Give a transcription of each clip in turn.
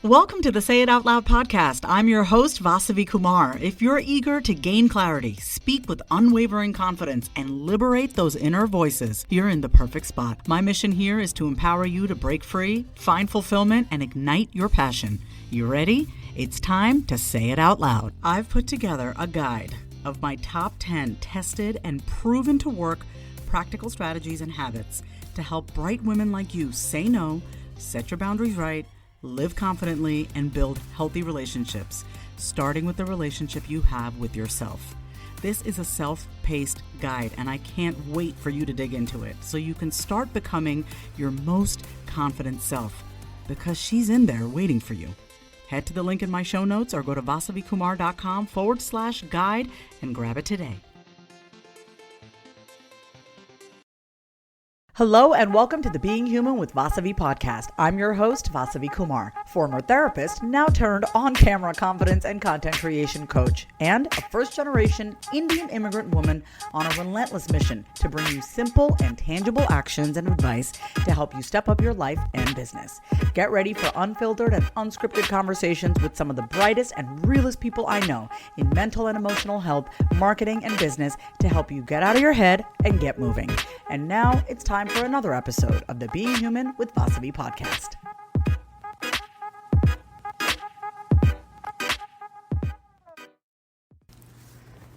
Welcome to the Say It Out Loud podcast. I'm your host, Vasavi Kumar. If you're eager to gain clarity, speak with unwavering confidence, and liberate those inner voices, you're in the perfect spot. My mission here is to empower you to break free, find fulfillment, and ignite your passion. You ready? It's time to say it out loud. I've put together a guide of my top 10 tested and proven to work practical strategies and habits to help bright women like you say no, set your boundaries right, live confidently, and build healthy relationships, starting with the relationship you have with yourself. This is a self-paced guide, and I can't wait for you to dig into it so you can start becoming your most confident self, because she's in there waiting for you. Head to the link in my show notes or go to vasavikumar.com/guide and grab it today. Hello and welcome to the Being Human with Vasavi podcast. I'm your host, Vasavi Kumar, former therapist, now turned on-camera confidence and content creation coach, and a first-generation Indian immigrant woman on a relentless mission to bring you simple and tangible actions and advice to help you step up your life and business. Get ready for unfiltered and unscripted conversations with some of the brightest and realest people I know in mental and emotional health, marketing, and business to help you get out of your head and get moving. And now it's time for another episode of the Being Human with Vasavi podcast.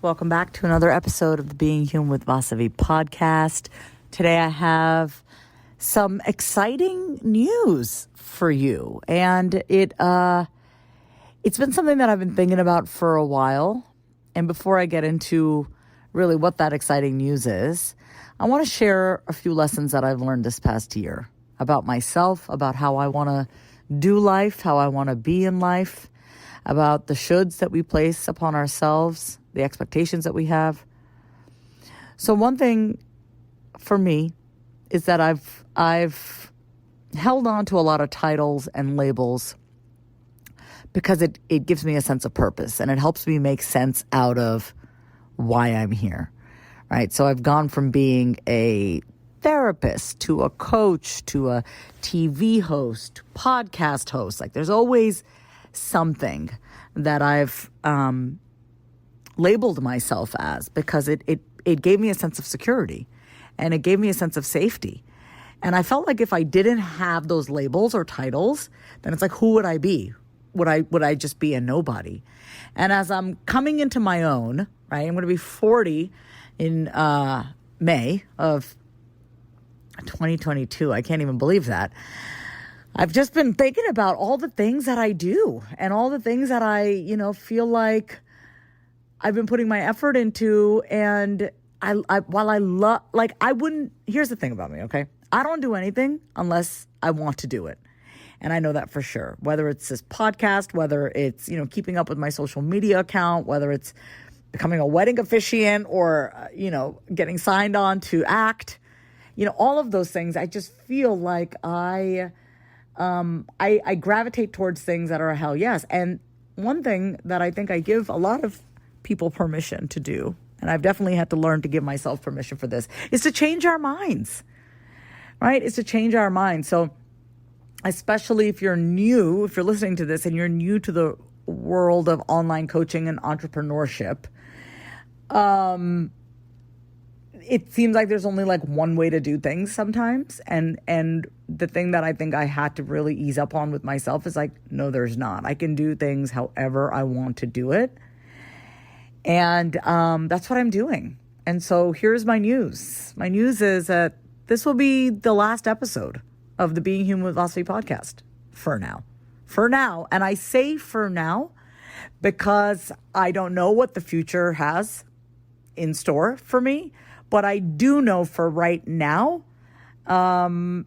Welcome back to another episode of the Being Human with Vasavi podcast. Today I have some exciting news for you, and it's been something that I've been thinking about for a while. And before I get into really what that exciting news is, I want to share a few lessons that I've learned this past year about myself, about how I want to do life, how I want to be in life, about the shoulds that we place upon ourselves, the expectations that we have. So one thing for me is that I've held on to a lot of titles and labels because it gives me a sense of purpose, and it helps me make sense out of why I'm here. Right. So I've gone from being a therapist to a coach to a TV host, podcast host. Like there's always something that I've labeled myself as, because it gave me a sense of security and it gave me a sense of safety. And I felt like if I didn't have those labels or titles, then it's like, who would I be? Would I just be a nobody? And as I'm coming into my own, right, I'm going to be 40 in May of 2022. I can't even believe that. I've just been thinking about all the things that I do and all the things that I, feel like I've been putting my effort into. And here's the thing about me, okay? I don't do anything unless I want to do it. And I know that for sure, whether it's this podcast, whether it's, keeping up with my social media account, whether it's becoming a wedding officiant or, getting signed on to act, all of those things. I just feel like I gravitate towards things that are a hell yes. And one thing that I think I give a lot of people permission to do, and I've definitely had to learn to give myself permission for this, is to change our minds, right? It's to change our minds. So especially if you're listening to this and you're new to the world of online coaching and entrepreneurship, it seems like there's only like one way to do things sometimes. And the thing that I think I had to really ease up on with myself is like, no, there's not. I can do things however I want to do it. And that's what I'm doing. And so here's my news. My news is that this will be the last episode of the Being Human with Vasavi podcast for now. For now. And I say for now because I don't know what the future has in store for me. But I do know for right now, my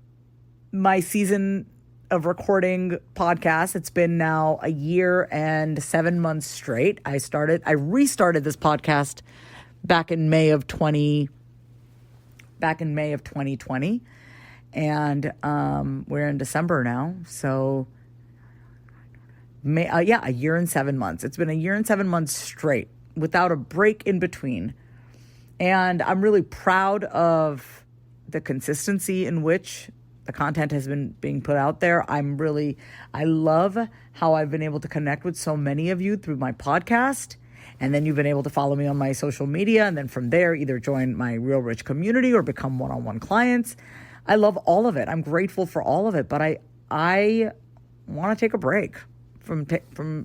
season of recording podcasts, it's been now a year and 7 months straight. I restarted this podcast back in May of 2020. And we're in December now. So a year and 7 months. It's been a year and 7 months straight without a break in between. And I'm really proud of the consistency in which the content has been being put out there. I love how I've been able to connect with so many of you through my podcast. And then you've been able to follow me on my social media. And then from there, either join my Real Rich community or become one-on-one clients. I love all of it. I'm grateful for all of it. But I want to take a break from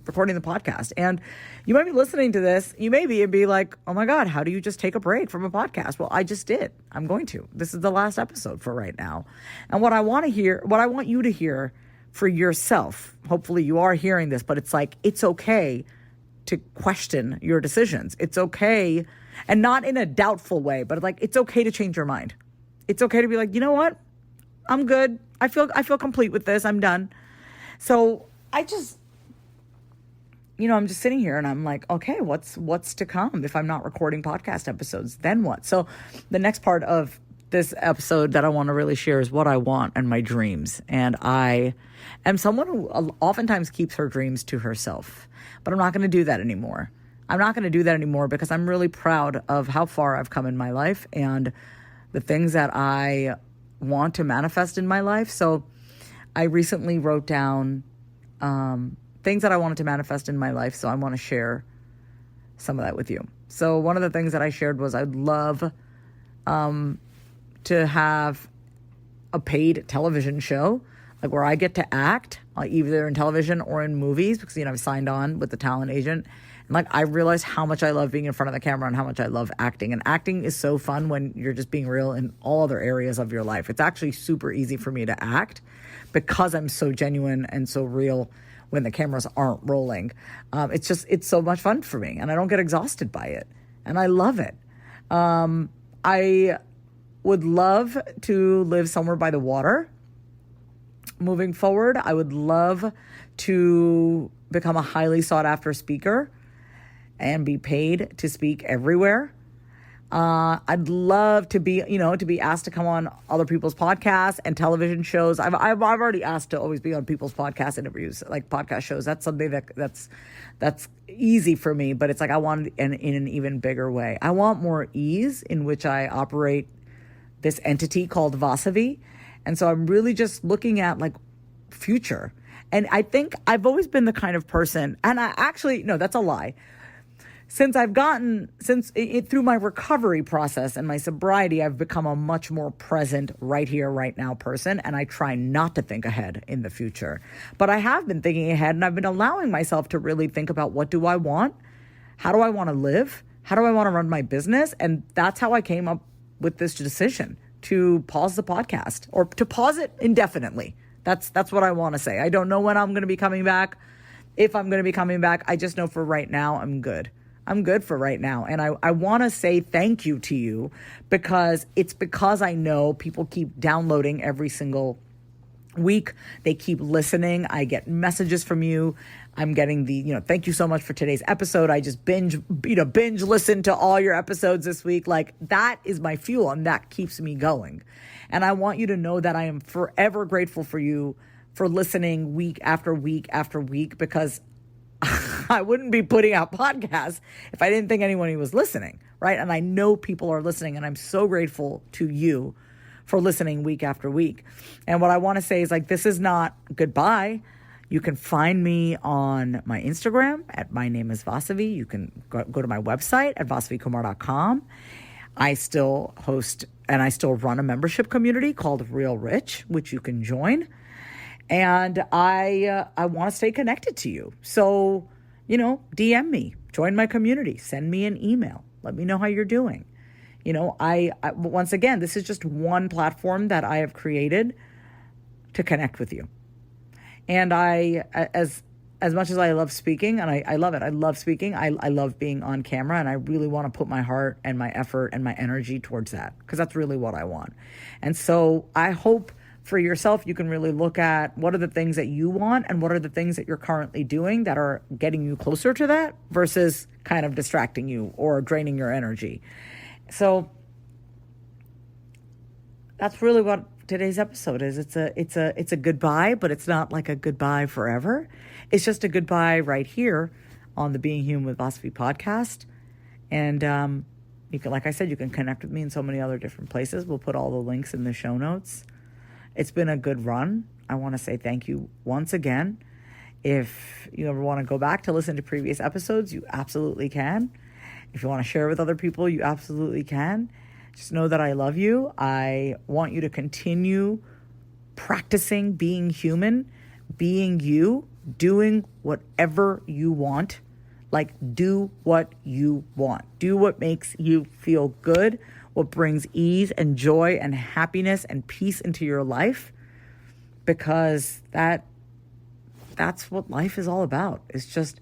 recording the podcast. And you might be listening to this. You may be like, oh my God, how do you just take a break from a podcast? Well, I just did. I'm going to. This is the last episode for right now. And what I want you to hear for yourself, hopefully you are hearing this, but it's like, it's okay to question your decisions. It's okay, and not in a doubtful way, but like, it's okay to change your mind. It's okay to be like, you know what? I'm good. I feel complete with this. I'm done. So I'm just sitting here and I'm like, okay, what's to come? If I'm not recording podcast episodes, then what? So the next part of this episode that I want to really share is what I want and my dreams. And I am someone who oftentimes keeps her dreams to herself, but I'm not going to do that anymore. I'm not going to do that anymore because I'm really proud of how far I've come in my life and the things that I want to manifest in my life. So I recently wrote down things that I wanted to manifest in my life. So I want to share some of that with you. So one of the things that I shared was I'd love to have a paid television show, like where I get to act, either in television or in movies, because, I've signed on with the talent agent. And like, I realize how much I love being in front of the camera and how much I love acting. And acting is so fun when you're just being real in all other areas of your life. It's actually super easy for me to act because I'm so genuine and so real when the cameras aren't rolling. It's so much fun for me and I don't get exhausted by it. And I love it. I would love to live somewhere by the water. Moving forward, I would love to become a highly sought after speaker and be paid to speak everywhere. I'd love to be asked to come on other people's podcasts and television shows. I've already asked to always be on people's podcast interviews, like podcast shows. That's something that's easy for me, but it's like I want it in an even bigger way. I want more ease in which I operate this entity called Vasavi. And so I'm really just looking at like future. And I think I've always been the kind of person, and that's a lie. Through my recovery process and my sobriety, I've become a much more present right here, right now person. And I try not to think ahead in the future, but I have been thinking ahead and I've been allowing myself to really think about what do I want? How do I want to live? How do I want to run my business? And that's how I came up with this decision to pause the podcast or to pause it indefinitely. That's what I want to say. I don't know when I'm going to be coming back. If I'm going to be coming back, I just know for right now, I'm good. I'm good for right now. And I want to say thank you to you because I know people keep downloading every single week. They keep listening. I get messages from you. I'm getting thank you so much for today's episode. I just binge listen to all your episodes this week. Like that is my fuel and that keeps me going. And I want you to know that I am forever grateful for you for listening week after week after week, because I wouldn't be putting out podcasts if I didn't think anyone was listening, right? And I know people are listening, and I'm so grateful to you for listening week after week. And what I want to say is like, this is not goodbye. You can find me on my Instagram at my name is Vasavi. You can go to my website at vasavikumar.com. I still host and I still run a membership community called Real Rich, which you can join. And I want to stay connected to you. So, DM me, join my community, send me an email. Let me know how you're doing. I once again, this is just one platform that I have created to connect with you. And as much as I love speaking, and I love it, I love speaking, I love being on camera, and I really want to put my heart and my effort and my energy towards that, because that's really what I want. And so I hope for yourself, you can really look at what are the things that you want and what are the things that you're currently doing that are getting you closer to that versus kind of distracting you or draining your energy. So that's really what today's episode is. It's a goodbye, but it's not like a goodbye forever. It's just a goodbye right here on the Being Human with Vasavi podcast. And you can, like I said, you can connect with me in so many other different places. We'll put all the links in the show notes. It's been a good run. I want to say thank you once again. If you ever want to go back to listen to previous episodes, you absolutely can. If you want to share with other people, you absolutely can. Just know that I love you. I want you to continue practicing being human, being you, doing whatever you want. Like, do what you want. Do what makes you feel good, what brings ease and joy and happiness and peace into your life, because that's what life is all about. It's just,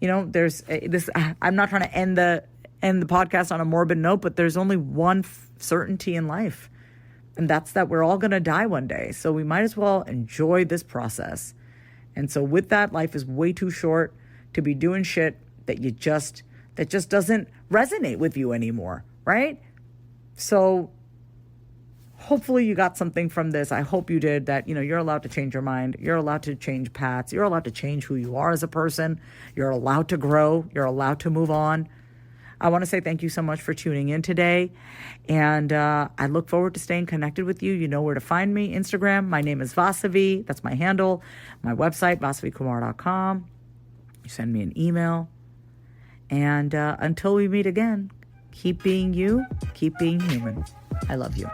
there's this. I'm not trying to end the podcast on a morbid note, but there's only one certainty in life, and that's that we're all going to die one day. So we might as well enjoy this process. And so with that, life is way too short to be doing shit that just doesn't resonate with you anymore, right? So hopefully you got something from this. I hope you did. That, you're allowed to change your mind. You're allowed to change paths. You're allowed to change who you are as a person. You're allowed to grow. You're allowed to move on. I want to say thank you so much for tuning in today. And I look forward to staying connected with you. You know where to find me. Instagram, my name is Vasavi. That's my handle. My website, vasavikumar.com. You send me an email. And until we meet again, keep being you, keep being human. I love you.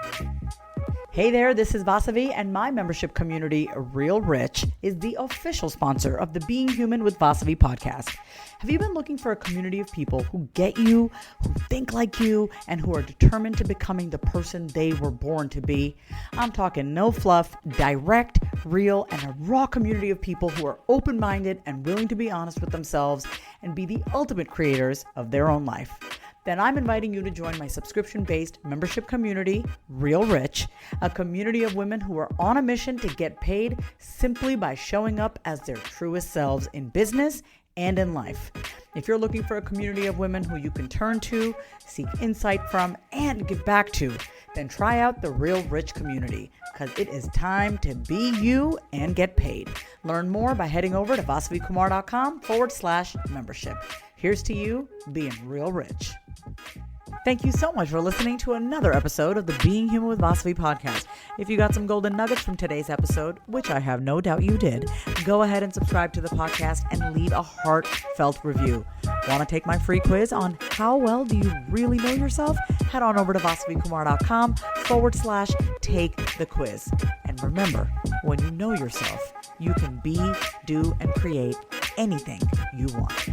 Hey there, this is Vasavi, and my membership community, Real Rich, is the official sponsor of the Being Human with Vasavi podcast. Have you been looking for a community of people who get you, who think like you, and who are determined to becoming the person they were born to be? I'm talking no fluff, direct, real, and a raw community of people who are open-minded and willing to be honest with themselves and be the ultimate creators of their own life. Then I'm inviting you to join my subscription-based membership community, Real Rich, a community of women who are on a mission to get paid simply by showing up as their truest selves in business and in life. If you're looking for a community of women who you can turn to, seek insight from, and give back to, then try out the Real Rich community, because it is time to be you and get paid. Learn more by heading over to vasavikumar.com/membership. Here's to you being real rich. Thank you so much for listening to another episode of the Being Human with Vasavi podcast. If you got some golden nuggets from today's episode, which I have no doubt you did, go ahead and subscribe to the podcast and leave a heartfelt review. Want to take my free quiz on how well do you really know yourself? Head on over to vasavikumar.com/take the quiz. And remember, when you know yourself, you can be, do, and create anything you want.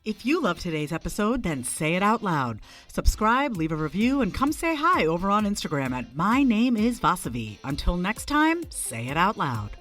If you love today's episode, then say it out loud. Subscribe, leave a review, and come say hi over on Instagram at My Name is Vasavi. Until next time, say it out loud.